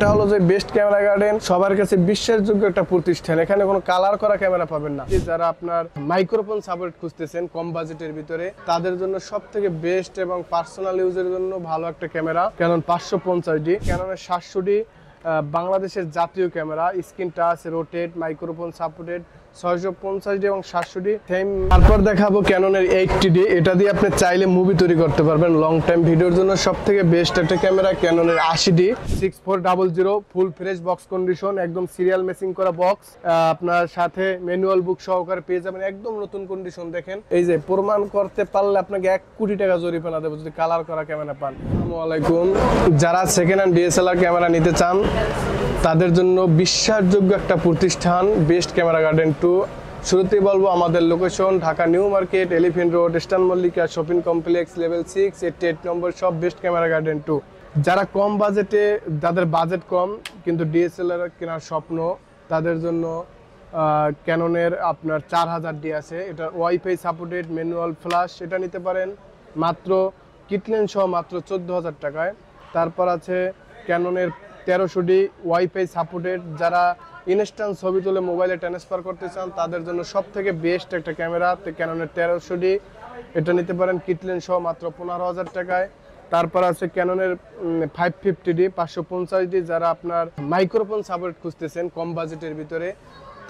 এটা হলো যে বেস্ট ক্যামেরা গার্ডেন, সবার কাছে বিশ্বাসযোগ্য একটা প্রতিষ্ঠান। এখানে কোনো কালার করা ক্যামেরা পাবেন না। যারা আপনার মাইক্রোফোন সাপোর্ট খুঁজতেছেন কম বাজেটের ভিতরে, তাদের জন্য সব থেকে বেস্ট এবং পার্সোনাল ইউজের জন্য ভালো একটা ক্যামেরা ক্যানন 550D। ক্যাননের 700D বাংলাদেশের জাতীয় camera, screen touch, rotate, microphone supported, 650D এবং 700D সেম। তারপর দেখাবো ক্যাননের 80D। এটা দিয়ে আপনি চাইলে মুভি তৈরি করতে পারবেন। লং টাইম ভিডিওর জন্য সব থেকে বেস্ট একটা ক্যামেরা ক্যাননের 80D 6400, full fresh box condition, একদম সিরিয়াল মেসিং করা বক্স, আপনার সাথে ম্যানুয়াল বুক সহকারে পেয়ে যাবেন, একদম নতুন কন্ডিশন। দেখেন এই যে প্রমাণ করতে পারলে আপনাকে 1 কোটি টাকা জরিমানা দেবো যদি কালার করা ক্যামেরা পান। আসসালামু আলাইকুম। যারা সেকেন্ড হ্যান্ড ডিএসএলআর ক্যামেরা নিতে চান তাদের জন্য বিশ্বাসযোগ্য একটা প্রতিষ্ঠান বেস্ট ক্যামেরা গার্ডেন 2। শুরুতেই বলবো আমাদের location Dhaka new market, elephant road, eastern Mallika shopping complex, level 6, 88 নম্বর, সব বেস্ট ক্যামেরা গার্ডেন 2। যারা কম বাজেটে, যাদের বাজেট কম কিন্তু ডিএসএলআর কেনার স্বপ্ন, তাদের জন্য ক্যাননের আপনার 4000D আছে। এটা ওয়াইফাই সাপোর্টেড, ম্যানুয়াল ফ্ল্যাশ, এটা নিতে পারেন মাত্র কিটলেন সহ মাত্র 14000 টাকায়। তারপর আছে ক্যাননের 1300D ওয়াইফাই সাপোর্টেড। যারা ইনস্ট্যান্ট ছবি তুলে মোবাইলে ট্রান্সফার করতে চান তাদের জন্য সব থেকে বেস্ট একটা ক্যামেরা ক্যাননের 1300D। এটা নিতে পারেন কিটলেন সহ মাত্র 15000 টাকায়। তারপর আছে ক্যাননের 550D 550D। যারা আপনার মাইক্রোফোন সাপোর্ট খুঁজতেছেন কম বাজেটের ভিতরে,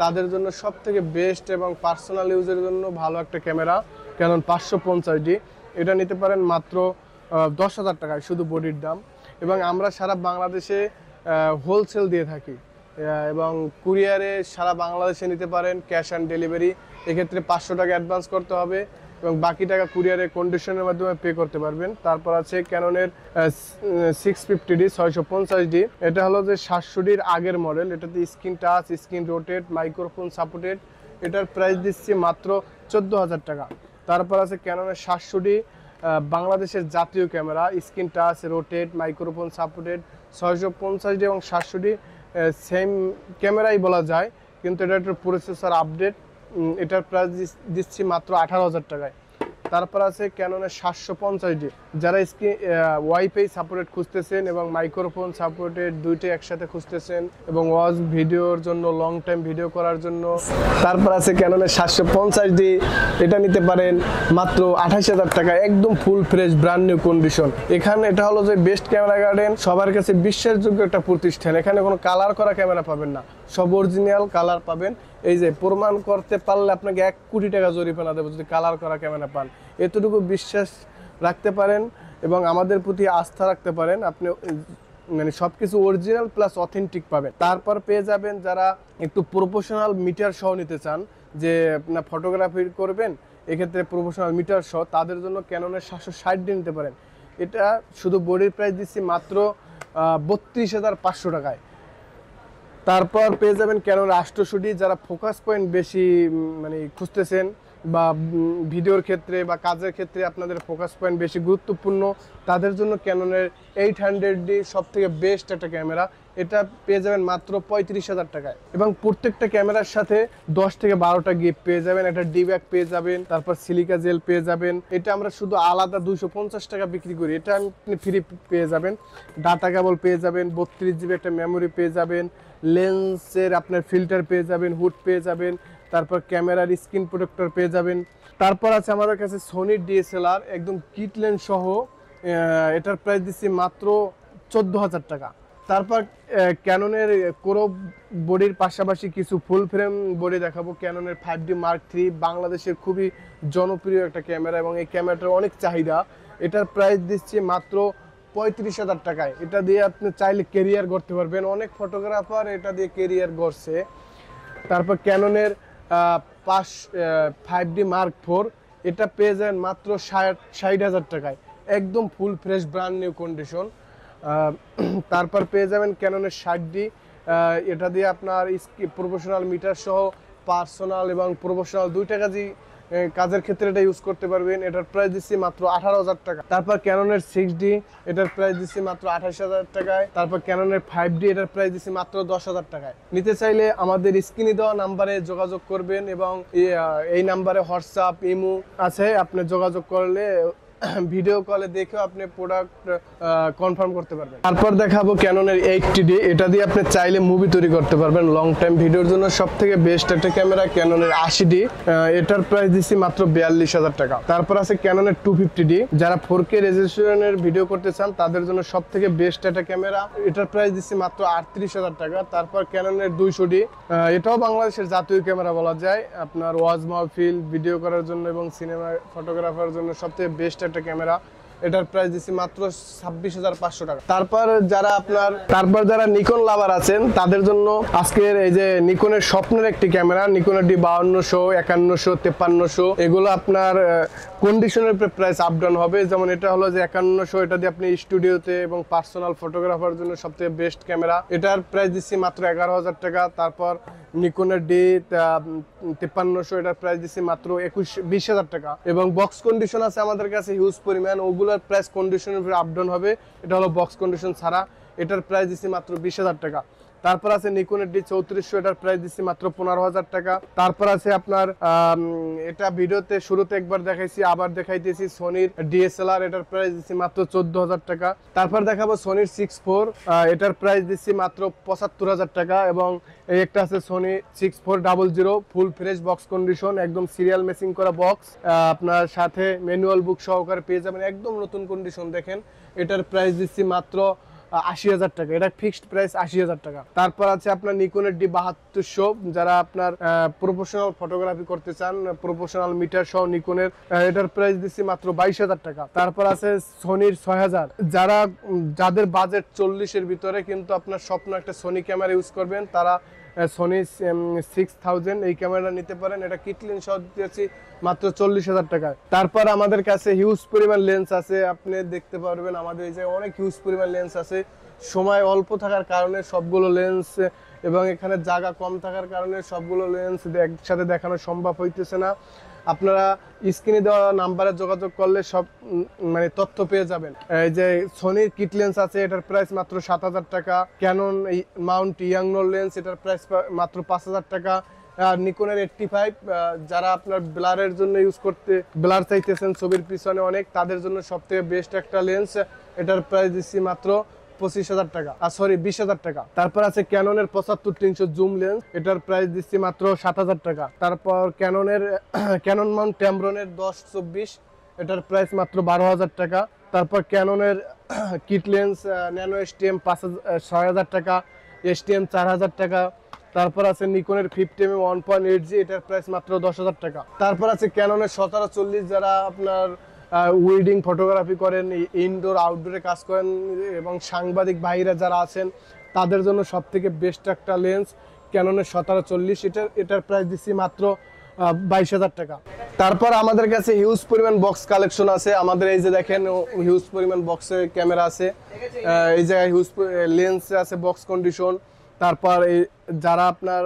তাদের জন্য সব থেকে বেস্ট এবং পার্সোনাল ইউজের জন্য ভালো একটা ক্যামেরা ক্যানন 550D। এটা নিতে পারেন মাত্র 10000 টাকায় শুধু বডির দাম। এবং আমরা সারা বাংলাদেশে হোলসেল দিয়ে থাকি এবং কুরিয়ারে সারা বাংলাদেশে নিতে পারেন, ক্যাশ অন ডেলিভারি। এক্ষেত্রে 500 টাকা অ্যাডভান্স করতে হবে এবং বাকি টাকা কুরিয়ারে কন্ডিশনের মাধ্যমে পে করতে পারবেন। তারপর আছে ক্যাননের 650D 650D। এটা হলো যে 700Dর আগের মডেল। এটাতে screen touch, screen rotate, microphone supported. এটার প্রাইস দিচ্ছি মাত্র 14000 টাকা। তারপর আছে ক্যাননের 700D বাংলাদেশের জাতীয় camera, screen touch, rotate, microphone supported, 650D এবং 700D সেম ক্যামেরাই বলা যায়, কিন্তু এটা একটা প্রসেসর আপডেট। এটার প্রাইস দিচ্ছি মাত্র 18000 টাকায়। তারপর আছে ক্যাননের 750D। যারা ওয়াইফাই সাপোর্টেড খুঁজতেছেন এবং মাইক্রোফোন সাপোর্টেড দুইটাই একসাথে খুঁজতেছেন এবং ওয়াজ ভিডিওর জন্য, লং টাইম ভিডিও করার জন্য। তারপর আছে ক্যাননের 750D। এটা নিতে পারেন মাত্র 28000 টাকা, একদম full fresh brand new condition. এখানে এটা হলো যে বেস্ট ক্যামেরা গার্ডেন, সবার কাছে বিশ্বাসযোগ্য একটা প্রতিষ্ঠান। এখানে কোনো কালার করা ক্যামেরা পাবেন না, সব অরিজিনাল কালার পাবেন। এই যে প্রমাণ করতে পারলে আপনাকে 1 কোটি টাকা জরিমানা দেবো যদি কালার করা ক্যামেরা পান। এতটুকু বিশ্বাস রাখতে পারেন এবং আমাদের প্রতি আস্থা রাখতে পারেন, আপনি মানে সবকিছু অরিজিনাল প্লাস অথেন্টিক পাবেন। তারপর পেয়ে যাবেন যারা একটু প্রফেশনাল মিটার সহ নিতে চান, যে আপনার ফটোগ্রাফি করবেন, এক্ষেত্রে প্রফেশনাল মিটার সহ, তাদের জন্য ক্যাননের 760D নিতে পারেন। এটা শুধু বডির প্রাইস দিচ্ছি মাত্র 32500 টাকায়। তারপর পেয়ে যাবেন ক্যানন 800D। যারা ফোকাস পয়েন্ট বেশি মানে খুঁজতেছেন বা ভিডিওর ক্ষেত্রে বা কাজের ক্ষেত্রে আপনাদের ফোকাস পয়েন্ট বেশি গুরুত্বপূর্ণ, তাদের জন্য ক্যাননের 800D সব থেকে বেস্ট একটা ক্যামেরা। এটা পেয়ে যাবেন মাত্র 35000 টাকায়। এবং প্রত্যেকটা ক্যামেরার সাথে 10 থেকে 12টা গিফট পেয়ে যাবেন। একটা ডি ব্যাগ পেয়ে যাবেন, তারপর সিলিকা জেল পেয়ে যাবেন। এটা আমরা শুধু আলাদা 250 টাকা বিক্রি করি, এটা আপনি ফ্রি পেয়ে যাবেন। ডাটা কেবল পেয়ে যাবেন, 32GB একটা মেমোরি পেয়ে যাবেন, লেন্সের আপনার ফিল্টার পেয়ে যাবেন, হুড পেয়ে যাবেন, তারপর ক্যামেরার স্ক্রিন প্রোটেক্টর পেয়ে যাবেন। তারপর আছে আমাদের কাছে সোনির ডিএসএলআর একদম কিট লেন্স সহ। এটার প্রাইস দিচ্ছি মাত্র 14000 টাকা। তারপর ক্যাননের কোরো বডির পাশাপাশি কিছু ফুল ফ্রেম বডি দেখাবো। ক্যাননের 5D Mark III বাংলাদেশের খুবই জনপ্রিয় একটা ক্যামেরা এবং এই ক্যামেরাটার অনেক চাহিদা। এটার প্রাইস দিচ্ছি মাত্র 35000 টাকায়। এটা দিয়ে আপনি চাইলে কেরিয়ার করতে পারবেন, অনেক ফটোগ্রাফার এটা দিয়ে কেরিয়ার করছে। তারপর ক্যাননের 5D Mark IV। এটা পেয়ে যাবেন মাত্র 60000 টাকায়, একদম full fresh brand new condition. তারপর পেয়ে যাবেন ক্যাননের 60D। এটা দিয়ে আপনার প্রফেশনাল মিটার সহ পার্সোনাল এবং প্রফেশনাল দুইটা কাজের ক্ষেত্রে এটা ইউজ করতে পারবেন। এটার প্রাইস দিচ্ছি মাত্র 18000 টাকা। তারপর ক্যাননের 6D। এটার প্রাইস দিচ্ছি মাত্র 28000 টাকায়। তারপর ক্যাননের 5D। এটার প্রাইস দিচ্ছি মাত্র 10000 টাকায়। নিতে চাইলে আমাদের স্ক্রিনে দেওয়া নাম্বারে যোগাযোগ করবেন এবং এই নাম্বারে হোয়াটসঅ্যাপ, ইমো আছে, আপনি যোগাযোগ করলে ভিডিও কলে দেখেও আপনি প্রোডাক্ট কনফার্ম করতে পারবেন। তারপর দেখাবো ক্যাননের 80D, এটা দিয়ে আপনি চাইলে মুভি তৈরি করতে পারবেন লং টাইম ভিডিওর জন্য সবথেকে বেস্ট একটা ক্যামেরা ক্যাননের 80D, এটার প্রাইস দিচ্ছি মাত্র 42,000 টাকা। তারপর আছে ক্যাননের 250D, যারা 4K রেজোলিউশনের ভিডিও করতে চান তাদের জন্য সবথেকে বেস্ট একটা ক্যামেরা, এটার প্রাইস দিচ্ছি মাত্র 38,000 টাকা। তারপর ক্যাননের 200D, এটাও বাংলাদেশের জাতীয় ক্যামেরা বলা যায়, আপনার ওয়াজ মাহফিল ভিডিও করার জন্য এবং সিনেমা ফটোগ্রাফার জন্য সবথেকে বেস্ট একটা ক্যামেরা, এটার প্রাইস দিচ্ছি মাত্র 26,500 টাকা। তারপর যারা নিকন লাভার আছেন তাদের জন্য আজকের এই যে নিকনের স্বপ্নের একটি ক্যামেরা, নিকনের D5200, 5100, 5300, এগুলো আপনার কন্ডিশনের প্রাইস আপ ডাউন হবে। যেমন এটা হলো যে 5100, এটা দিয়ে আপনি স্টুডিওতে এবং পার্সোনাল ফটোগ্রাফার জন্য সবথেকে বেস্ট ক্যামেরা, এটার প্রাইস দিচ্ছি মাত্র 11,000 টাকা। তারপর নিকনের D5300, এটার প্রাইস দিচ্ছি মাত্র 20,000 টাকা। এবং বক্স কন্ডিশন আছে আমাদের কাছে হিউজ পরিমাণ, ওগুলোর প্রাইস কন্ডিশনের উপরে আপ ডাউন হবে। এটা হলো বক্স কন্ডিশন ছাড়া, এটার প্রাইস দিচ্ছি মাত্র 20,000 টাকা। তারপর আছে নিকনের D3400, এটার প্রাইস দিচ্ছি মাত্র 15,000 টাকা। তারপর আছে আপনার এটা ভিডিওতে শুরুতে একবার দেখাইছি, আবার দেখাইতেছি সোনির DSLR, এটার প্রাইস দিচ্ছি মাত্র 14,000 টাকা। তারপর দেখাবো সোনির 6.4, এটার প্রাইস দিচ্ছি মাত্র 75,000 টাকা। এবং এই একটা আছে Sony 6400 full fresh box condition, একদম সিরিয়াল মেসিং করা বক্স, আপনার সাথে ম্যানুয়াল বুক সহকারে পেয়ে যাবেন, একদম নতুন কন্ডিশন। দেখেন এটার প্রাইস দিচ্ছি মাত্র 80,000 টাকা, এটা ফিক্সড প্রাইস 80,000 টাকা। তারপর আছে আপনার নিকনের D7200, যারা আপনার প্রফেশনাল ফটোগ্রাফি করতে চান, প্রফেশনাল মিটার সহ নিকনের, এটার প্রাইস দিচ্ছি মাত্র 22,000 টাকা। তারপর আছে সোনির 6000, যাদের বাজেট 40-এর ভিতরে কিন্তু আপনার স্বপ্ন একটা সোনি ক্যামেরা ইউজ করবেন, তারা সোনি 6000 এই ক্যামেরা নিতে পারেন। এটা কিট লেন্স সহ দিয়েছি মাত্র 40,000 টাকায়। তারপর আমাদের কাছে হিউজ পরিমাণ লেন্স আছে, আপনি দেখতে পারবেন আমাদের এই যে অনেক হিউজ পরিমাণ লেন্স আছে। সময় অল্প থাকার কারণে সবগুলো লেন্স এবং এখানে জায়গা কম থাকার কারণে সবগুলো লেন্স একসাথে দেখানো সম্ভব হইতেছে না। আপনারা স্ক্রিনে দেওয়া নাম্বারে যোগাযোগ করলে সব মানে তথ্য পেয়ে যাবেন। এই যে সোনির কিট লেন্স আছে, এটার প্রাইস মাত্র 7,000 টাকা। ক্যানন মাউন্ট ইয়াংনোর লেন্স, এটার প্রাইস মাত্র 5,000 টাকা। আর নিকনের 85, যারা আপনার ব্লারের জন্য ইউজ করতে, ব্লার চাইতেছেন ছবির পিছনে অনেক, তাদের জন্য সবথেকে বেস্ট একটা লেন্স, এটার প্রাইস দিচ্ছি মাত্র 25,000 টাকা, 20,000 টাকা। তারপর আছে ক্যাননের 75-300 জুম লেন্স, এটার প্রাইস দিচ্ছি মাত্র 7,000 টাকা। তারপর ক্যানন মাউন্ট ট্যামরনের 10-24, এটার প্রাইস মাত্র 12,000 টাকা। তারপর ক্যাননের কিট লেন্স ন্যানো STM 6,000 টাকা, STM 4,000 টাকা। তারপর আছে নিকনের 50mm 1.8G, এটার প্রাইস মাত্র 10,000 টাকা। তারপর আছে ক্যাননের 1740, যারা আপনার ওয়েডিং ফটোগ্রাফি করেন, ইনডোর আউটডোরে কাজ করেন এবং সাংবাদিক ভাইরা যারা আছেন তাদের জন্য সবথেকে বেস্ট একটা লেন্স ক্যাননের 1740, এটার প্রাইস দিচ্ছি মাত্র 22,000 টাকা। তারপর আমাদের কাছে হিউজ পরিমাণ বক্স কালেকশন আছে। আমাদের এই যে দেখেন হিউজ পরিমাণ বক্সের ক্যামেরা আছে, এই জায়গায় হিউজ লেন্স আছে বক্স কন্ডিশন। তারপর যারা আপনার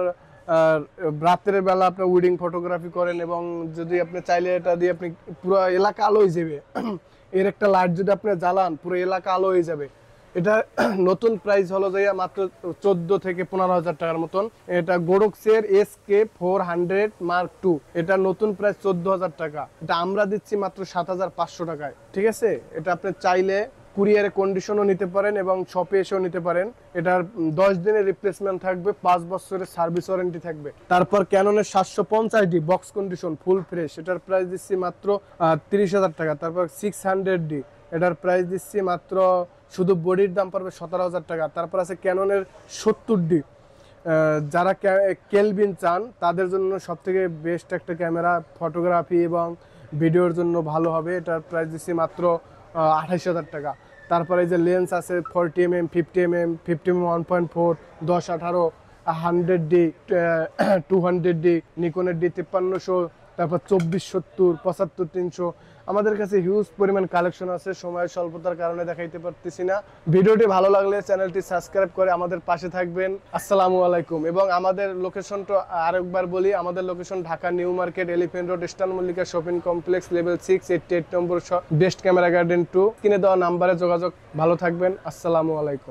রাতের বেলা আপনার ওয়েডিং ফটোগ্রাফি করেন এবং যদি আপনি চাইলে এটা দিয়ে আপনি পুরো এলাকা আলো হয়ে যাবে, এর একটা লাইট যদি আপনি জ্বালান পুরো এলাকা আলো হয়ে যাবে। এটা নতুন প্রাইস হলো যে মাত্র 14 থেকে 15,000 টাকার মতন। এটা গোরক্সের SK400 Mark II, এটা নতুন প্রাইস 14,000 টাকা। এটা আমরা দিচ্ছি মাত্র 7,500 টাকায়, ঠিক আছে। এটা আপনি চাইলে কুরিয়ারে কন্ডিশনও নিতে পারেন এবং শপে এসেও নিতে পারেন। এটার 10 দিনের রিপ্লেসমেন্ট থাকবে, 5 বছরের সার্ভিস ওয়ারেন্টি থাকবে। তারপর ক্যাননের 750D box condition full fresh, এটার প্রাইস দিচ্ছি মাত্র 30,000 টাকা। তারপর 600D, এটার প্রাইস দিচ্ছি মাত্র শুধু বডির দাম পড়বে 17,000 টাকা। তারপর আছে ক্যাননের 70D, যারা কেলভিন চান তাদের জন্য সবথেকে বেস্ট একটা ক্যামেরা, ফটোগ্রাফি এবং ভিডিওর জন্য ভালো হবে। এটার প্রাইস দিচ্ছি মাত্র 28,000 টাকা। তারপরে এই যে লেন্স আছে 40mm, 50mm, 50mm 1.4, 10-18, 100D, 200D, নিকনের D5300, তারপর 2470, 75-300। আমাদের কাছে হিউজ পরিমাণ কালেকশন আছে, সময়ের স্বল্পতার কারণে দেখাইতে পারতেছি না। ভিডিওটি ভালো লাগলে চ্যানেলটি সাবস্ক্রাইব করে আমাদের পাশে থাকবেন। আসসালামু আলাইকুম। এবং আমাদের লোকেশনটা আরেকবার বলি, আমাদের location Dhaka new market, elephant road, eastern Mallika shopping complex, level 6, 88 নম্বর, বেস্ট ক্যামেরা গার্ডেন 2। কিনে দেওয়া নাম্বারে যোগাযোগ। ভালো থাকবেন। আসসালামু আলাইকুম।